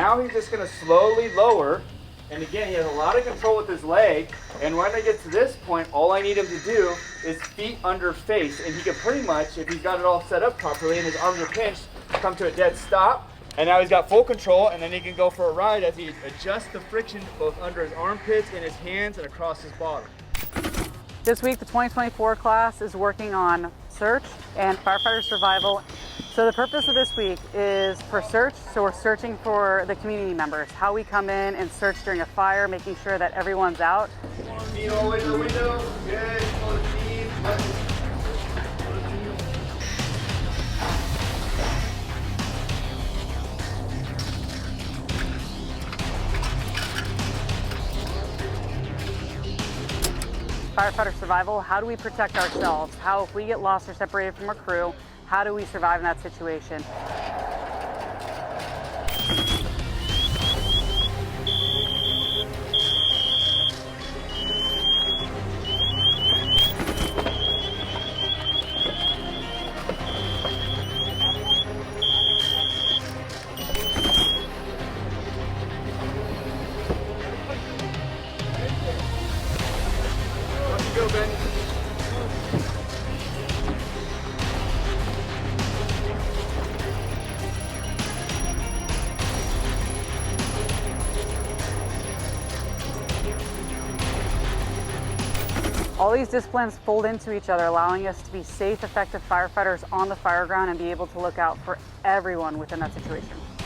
now he's just gonna slowly lower. And again, he has a lot of control with his leg. And when I get to this point, all I need him to do is feet under face. And he can pretty much, if he's got it all set up properly and his arms are pinched, come to a dead stop. And now he's got full control, and then he can go for a ride as he adjusts the friction both under his armpits, in his hands, and across his bottom. This week, the 2024 class is working on search and firefighter survival. So the purpose of this week is for search. So we're searching for the community members, how we come in and search during a fire, making sure that everyone's out. Feet all the way to the window. Good. Pull the feet. Firefighter survival, how do we protect ourselves? How, if we get lost or separated from our crew, how do we survive in that situation? Go, Ben. All these disciplines fold into each other, allowing us to be safe, effective firefighters on the fire ground and be able to look out for everyone within that situation.